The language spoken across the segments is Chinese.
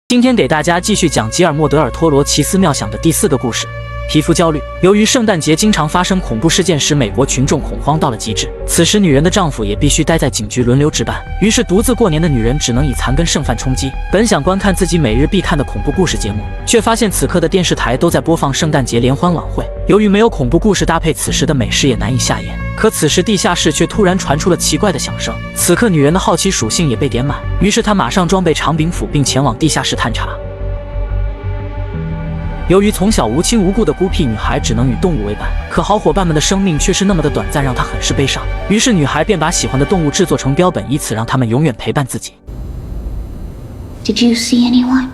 今天给大家继续讲吉尔莫·德尔托罗奇斯妙想的第4个故事。皮肤焦虑。由于圣诞节经常发生恐怖事件，使美国群众恐慌到了极致。此时，女人的丈夫也必须待在警局轮流值班。于是，独自过年的女人只能以残羹剩饭充饥。本想观看自己每日必看的恐怖故事节目，却发现此刻的电视台都在播放圣诞节联欢晚会。由于没有恐怖故事搭配，此时的美食也难以下咽。可此时，地下室却突然传出了奇怪的响声。此刻，女人的好奇属性也被点满，于是她马上装备长柄斧，并前往地下室探查。由于从小无亲无故的孤僻女孩只能与动物为伴，可好伙伴们的生命却是那么的短暂，让她很是悲伤。于是女孩便把喜欢的动物制作成标本，以此让他们永远陪伴自己。Did you see anyone?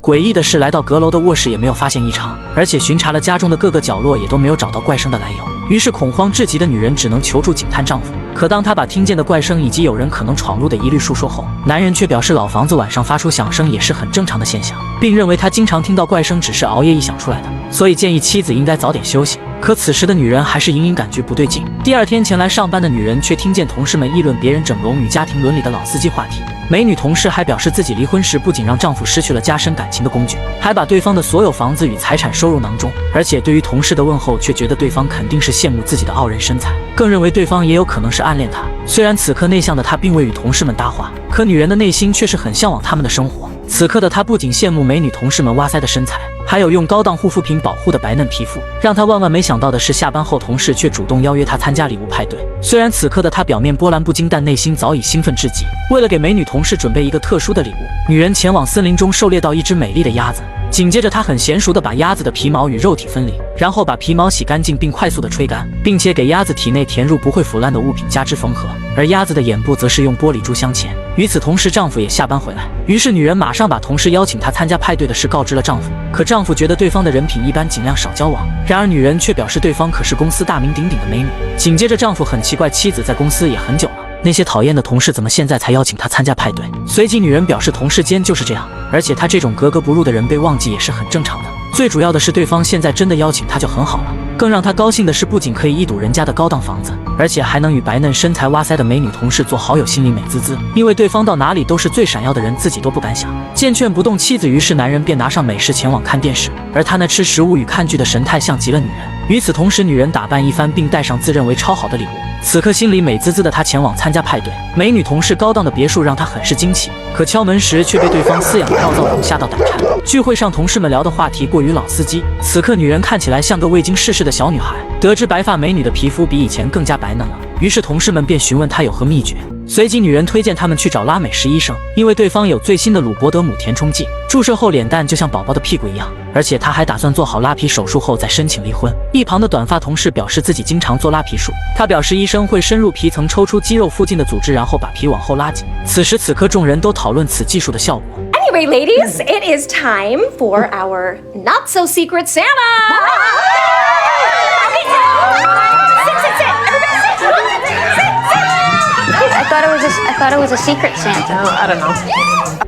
诡异的是，来到阁楼的卧室也没有发现异常，而且巡查了家中的各个角落，也都没有找到怪声的来由。于是恐慌至极的女人只能求助警探丈夫。可当她把听见的怪声以及有人可能闯入的疑虑述说后，男人却表示老房子晚上发出响声也是很正常的现象，并认为他经常听到怪声只是熬夜臆想出来的，所以建议妻子应该早点休息。可此时的女人还是隐隐感觉不对劲。第二天前来上班的女人却听见同事们议论别人整容与家庭伦理的老司机话题。美女同事还表示自己离婚时不仅让丈夫失去了加深感情的工具，还把对方的所有房子与财产收入囊中。而且对于同事的问候，却觉得对方肯定是羡慕自己的傲人身材，更认为对方也有可能是暗恋她。虽然此刻内向的她并未与同事们搭话，可女人的内心却是很向往他们的生活。此刻的她不仅羡慕美女同事们哇塞的身材，还有用高档护肤品保护的白嫩皮肤。让她万万没想到的是，下班后同事却主动邀约她参加礼物派对。虽然此刻的她表面波澜不惊，但内心早已兴奋至极。为了给美女同事准备一个特殊的礼物，女人前往森林中狩猎到一只美丽的鸭子。紧接着，她很娴熟地把鸭子的皮毛与肉体分离，然后把皮毛洗干净并快速地吹干，并且给鸭子体内填入不会腐烂的物品加之缝合。而鸭子的眼部则是用玻璃珠镶嵌。与此同时，丈夫也下班回来，于是女人马上把同事邀请她参加派对的事告知了丈夫。可丈夫觉得对方的人品一般，尽量少交往。然而女人却表示对方可是公司大名鼎鼎的美女。紧接着，丈夫很奇怪，妻子在公司也很久了，那些讨厌的同事怎么现在才邀请她参加派对？随即女人表示同事间就是这样，而且她这种格格不入的人被忘记也是很正常的。最主要的是对方现在真的邀请她就很好了。更让她高兴的是，不仅可以一睹人家的高档房子，而且还能与白嫩身材哇塞的美女同事做好友，心里美滋滋。因为对方到哪里都是最闪耀的人，自己都不敢想。见劝不动妻子，于是男人便拿上美食前往看电视，而他那吃食物与看剧的神态像极了女人。与此同时，女人打扮一番，并带上自认为超好的礼物。此刻心里美滋滋的她前往参加派对，美女同事高档的别墅让她很是惊奇。可敲门时却被对方饲养的暴躁狗吓到胆颤。聚会上同事们聊的话题过于老司机，此刻女人看起来像个未经世事的小女孩。得知白发美女的皮肤比以前更加白嫩了，于是同事们便询问她有何秘诀。随即女人推荐他们去找拉美什医生，因为对方有最新的鲁伯德姆填充剂，注射后脸蛋就像宝宝的屁股一样。而且她还打算做好拉皮手术后再申请离婚。一旁的短发同事表示自己经常做拉皮术，他表示医生会深入皮层抽出肌肉附近的组织，然后把皮往后拉紧。此时此刻众人都讨论此技术的效果。Anyway, ladies, it is time for our not so secret Santa. I thought it was a secret Santa. I don't know.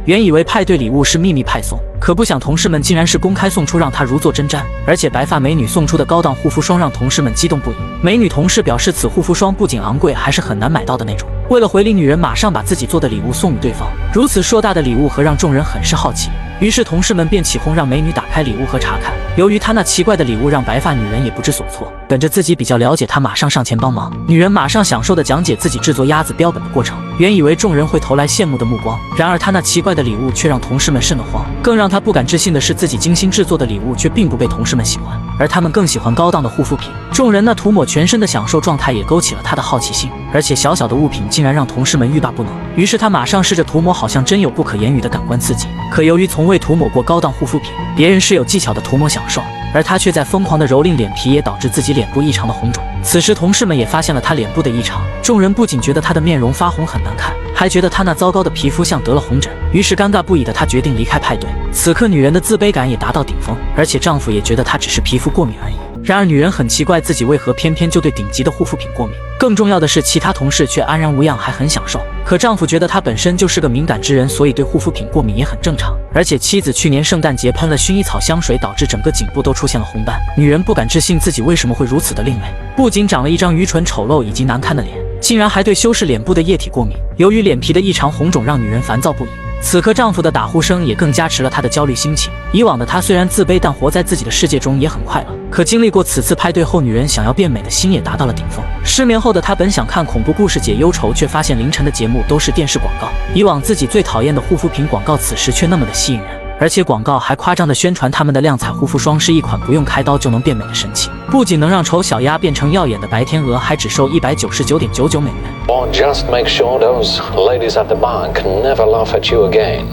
原以为派对礼物是秘密派送，可不想同事们竟然是公开送出，让她如坐针毡。而且白发美女送出的高档护肤霜让同事们激动不已。美女同事表示，此护肤霜不仅昂贵，还是很难买到的那种。为了回礼，女人马上把自己做的礼物送与对方。如此硕大的礼物盒让众人很是好奇，于是同事们便起哄让美女打开礼物盒查看。由于她那奇怪的礼物让白发女人也不知所措，本着自己比较了解她，马上上前帮忙。女人马上享受地讲解自己制作鸭子标本的过程。原以为众人会投来羡慕的目光，然而她那奇怪的礼物却让同事们瘆得慌。更让她不敢置信的是，自己精心制作的礼物却并不被同事们喜欢，而他们更喜欢高档的护肤品。众人那涂抹全身的享受状态也勾起了她的好奇心，而且小小的物品竟然让同事们欲罢不能。于是她马上试着涂抹，好像真有不可言语的感官刺激。可由于从未涂抹过高档护肤品，别人是有技巧的涂抹享受，而她却在疯狂的蹂躏脸皮，也导致自己脸部异常的红肿。此时同事们也发现了她脸部的异常，众人不仅觉得她的面容发红很难看，还觉得她那糟糕的皮肤像得了红疹。于是尴尬不已的她决定离开派对。此刻女人的自卑感也达到顶峰，而且丈夫也觉得她只是皮肤过敏而已。然而女人很奇怪，自己为何偏偏就对顶级的护肤品过敏？更重要的是，其他同事却安然无恙，还很享受。可丈夫觉得她本身就是个敏感之人，所以对护肤品过敏也很正常。而且妻子去年圣诞节喷了薰衣草香水，导致整个颈部都出现了红斑。女人不敢置信自己为什么会如此的另类，不仅长了一张愚蠢丑陋以及难看的脸，竟然还对修饰脸部的液体过敏。由于脸皮的异常红肿让女人烦躁不已，此刻丈夫的打呼声也更加持了她的焦虑心情。以往的她虽然自卑，但活在自己的世界中也很快乐。可经历过此次派对后，女人想要变美的心也达到了顶峰。失眠后的她本想看恐怖故事解忧愁，却发现凌晨的节目都是电视广告。以往自己最讨厌的护肤品广告，此时却那么的吸引人。而且广告还夸张地宣传他们的亮彩护肤霜是一款不用开刀就能变美的神器，不仅能让丑小鸭变成耀眼的白天鹅，还只售199.99美元。Or just make sure those ladies at the bar can never laugh at you again.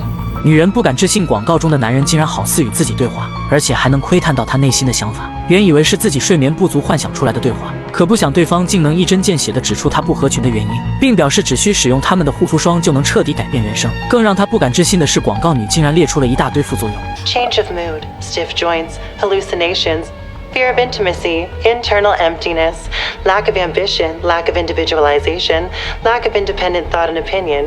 女人不敢置信，广告中的男人竟然好似与自己对话，而且还能窥探到她内心的想法。原以为是自己睡眠不足幻想出来的对话，可不想对方竟能一针见血地指出她不合群的原因，并表示只需使用他们的护肤霜就能彻底改变人生。更让她不敢置信的是，广告女竟然列出了一大堆副作用。Change of mood, stiff joints, hallucinations, fear of intimacy, internal emptiness, lack of ambition, lack of individualization, lack of independent thought and opinion.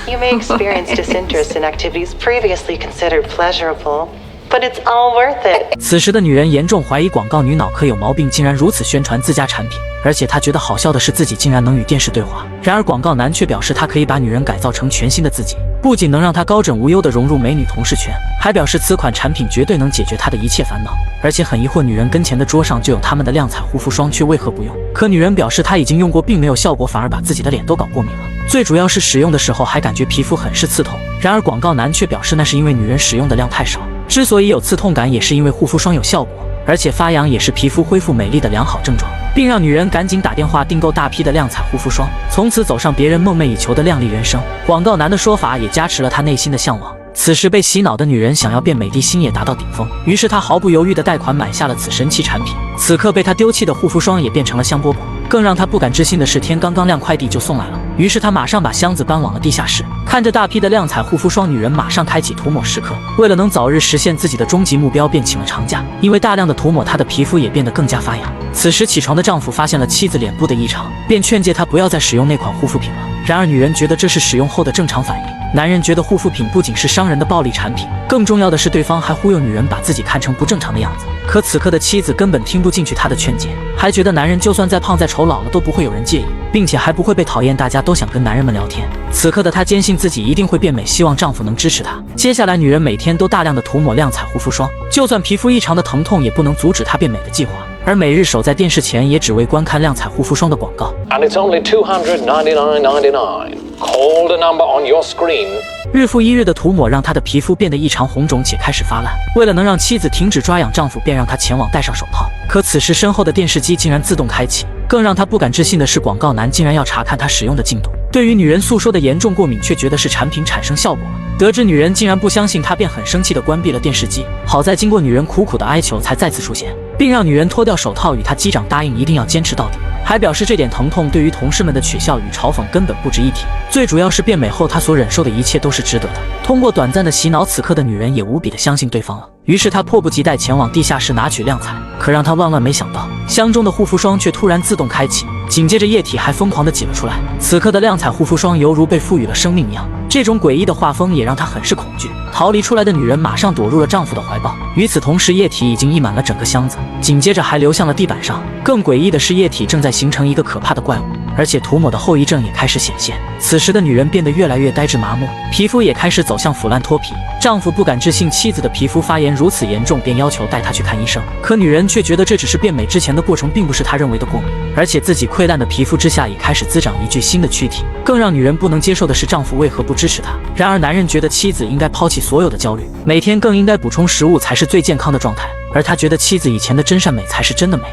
You may experience disinterest in activities previously considered pleasurable, but it's all worth it. 此时的女人严重怀疑广告女脑壳有毛病，竟然如此宣传自家产品。而且她觉得好笑的是，自己竟然能与电视对话。然而广告男却表示，他可以把女人改造成全新的自己，不仅能让她高枕无忧地融入美女同事圈，还表示此款产品绝对能解决她的一切烦恼。而且很疑惑，女人跟前的桌上就有他们的亮彩护肤霜，却为何不用？可女人表示她已经用过，并没有效果，反而把自己的脸都搞过敏了。最主要是使用的时候还感觉皮肤很是刺痛。然而广告男却表示，那是因为女人使用的量太少，之所以有刺痛感，也是因为护肤霜有效果。而且发痒也是皮肤恢复美丽的良好症状，并让女人赶紧打电话订购大批的亮彩护肤霜，从此走上别人梦寐以求的靓丽人生。广告男的说法也加持了他内心的向往。此时被洗脑的女人想要变美的心也达到顶峰，于是她毫不犹豫地贷款买下了此神奇产品。此刻被她丢弃的护肤霜也变成了香饽饽。更让她不敢置信的是，天刚刚亮，快递就送来了。于是她马上把箱子搬往了地下室，看着大批的亮彩护肤霜，女人马上开启涂抹时刻。为了能早日实现自己的终极目标，便请了长假。因为大量的涂抹，她的皮肤也变得更加发痒。此时起床的丈夫发现了妻子脸部的异常，便劝诫她不要再使用那款护肤品了。然而女人觉得这是使用后的正常反应。男人觉得护肤品不仅是伤人的暴力产品，更重要的是对方还忽悠女人把自己看成不正常的样子。可此刻的妻子根本听不进去他的劝解，还觉得男人就算再胖再丑，老了都不会有人介意，并且还不会被讨厌，大家都想跟男人们聊天。此刻的她坚信自己一定会变美，希望丈夫能支持她。接下来女人每天都大量的涂抹亮彩护肤霜，就算皮肤异常的疼痛也不能阻止她变美的计划。而每日守在电视前也只为观看亮彩护肤霜的广告。 And it's only $299.99. Call the number on your screen. 日复一日的涂抹让她的皮肤变得异常红肿且开始发烂。为了能让妻子停止抓痒，丈夫便让她前往戴上手套。可此时身后的电视机竟然自动开启。更让她不敢置信的是，广告男竟然要查看她使用的进度。对于女人诉说的严重过敏，却觉得是产品产生效果了。得知女人竟然不相信他，便很生气地关闭了电视机。好在经过女人苦苦的哀求，才再次出现，并让女人脱掉手套与他击掌，答应一定要坚持到底。还表示这点疼痛对于同事们的取笑与嘲讽根本不值一提，最主要是变美后她所忍受的一切都是值得的。通过短暂的洗脑，此刻的女人也无比的相信对方了。于是她迫不及待前往地下室拿取亮彩，可让她万万没想到，箱中的护肤霜却突然自动开启，紧接着液体还疯狂地挤了出来。此刻的亮彩护肤霜犹如被赋予了生命一样，这种诡异的画风也让她很是恐惧。逃离出来的女人马上躲入了丈夫的怀抱，与此同时，液体已经溢满了整个箱子，紧接着还流向了地板上。更诡异的是，液体正在形成一个可怕的怪物，而且涂抹的后遗症也开始显现。此时的女人变得越来越呆滞麻木，皮肤也开始走向腐烂脱皮。丈夫不敢置信妻子的皮肤发炎如此严重，便要求带她去看医生。可女人却觉得这只是变美之前的过程，并不是她认为的过敏，而且自己溃烂的皮肤之下也开始滋长一具新的躯体。更让女人不能接受的是，丈夫为何不支持她？然而男人觉得妻子应该抛弃所有的焦虑，每天更应该补充食物才是最健康的状态，而他觉得妻子以前的真善美才是真的美。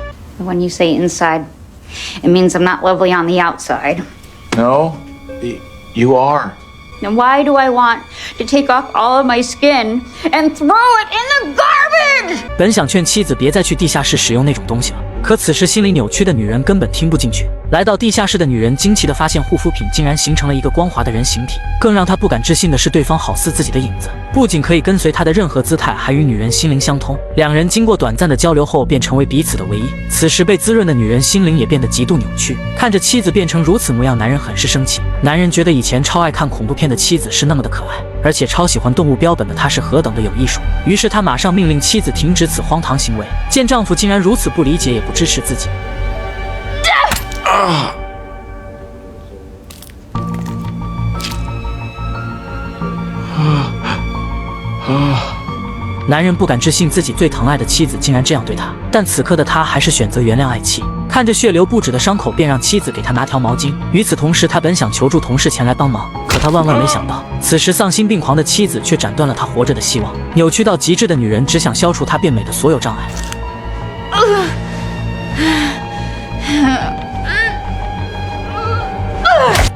When you say inside, it means I'm not lovely on the outside. No, you are. Then why do I want to take off all of my skin and throw it in the garbage? 本想劝妻子别再去地下室使用那种东西了，可此时心里扭曲的女人根本听不进去。来到地下室的女人惊奇地发现，护肤品竟然形成了一个光滑的人形体。更让她不敢置信的是，对方好似自己的影子，不仅可以跟随她的任何姿态，还与女人心灵相通。两人经过短暂的交流后，便成为彼此的唯一。此时被滋润的女人心灵也变得极度扭曲，看着妻子变成如此模样，男人很是生气。男人觉得以前超爱看恐怖片的妻子是那么的可爱，而且超喜欢动物标本的他是何等的有艺术。于是他马上命令妻子停止此荒唐行为。见丈夫竟然如此不理解也不支持自己，男人不敢置信自己最疼爱的妻子竟然这样对他，但此刻的他还是选择原谅爱妻。看着血流不止的伤口，便让妻子给他拿条毛巾。与此同时，他本想求助同事前来帮忙，可他万万没想到，此时丧心病狂的妻子却斩断了他活着的希望。扭曲到极致的女人只想消除他变美的所有障碍。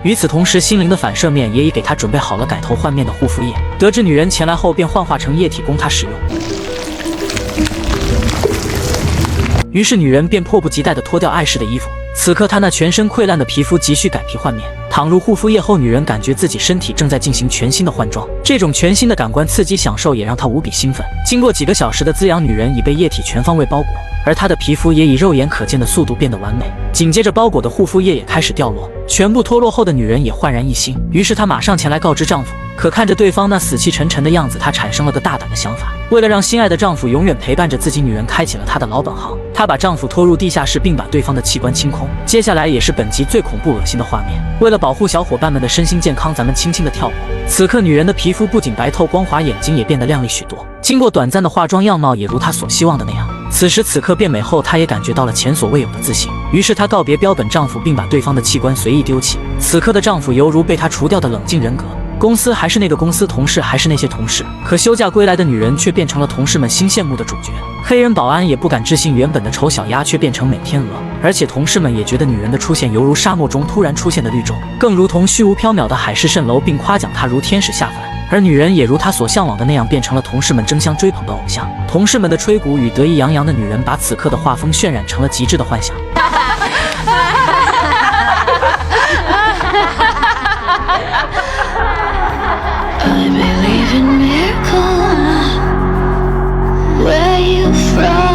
与此同时，心灵的反射面也已给他准备好了改头换面的护肤液。得知女人前来后，便幻化成液体供他使用。于是女人便迫不及待地脱掉碍事的衣服。此刻她那全身溃烂的皮肤急需改皮换面。躺入护肤液后，女人感觉自己身体正在进行全新的换装，这种全新的感官刺激享受也让她无比兴奋。经过几个小时的滋养，女人已被液体全方位包裹，而她的皮肤也以肉眼可见的速度变得完美。紧接着，包裹的护肤液也开始掉落，全部脱落后的女人也焕然一新。于是她马上前来告知丈夫，可看着对方那死气沉沉的样子，她产生了个大胆的想法。为了让心爱的丈夫永远陪伴着自己，女人开启了她的老本行。她把丈夫拖入地下室，并把对方的器官清空。接下来也是本集最恐怖恶心的画面。为了保护小伙伴们的身心健康，咱们轻轻的跳过。此刻女人的皮肤不仅白透光滑，眼睛也变得亮丽许多。经过短暂的化妆，样貌也如她所希望的那样。此时此刻变美后，她也感觉到了前所未有的自信。于是她告别标本丈夫，并把对方的器官随意丢弃。此刻的丈夫犹如被她除掉的冷静人格。公司还是那个公司，同事还是那些同事，可休假归来的女人却变成了同事们新羡慕的主角。黑人保安也不敢置信，原本的丑小鸭却变成美天鹅，而且同事们也觉得女人的出现犹如沙漠中突然出现的绿洲，更如同虚无缥缈的海市蜃楼，并夸奖她如天使下凡。而女人也如她所向往的那样，变成了同事们争相追捧的偶像。同事们的吹鼓与得意洋洋的女人，把此刻的画风渲染成了极致的幻想。I believe in miracles. Where you from?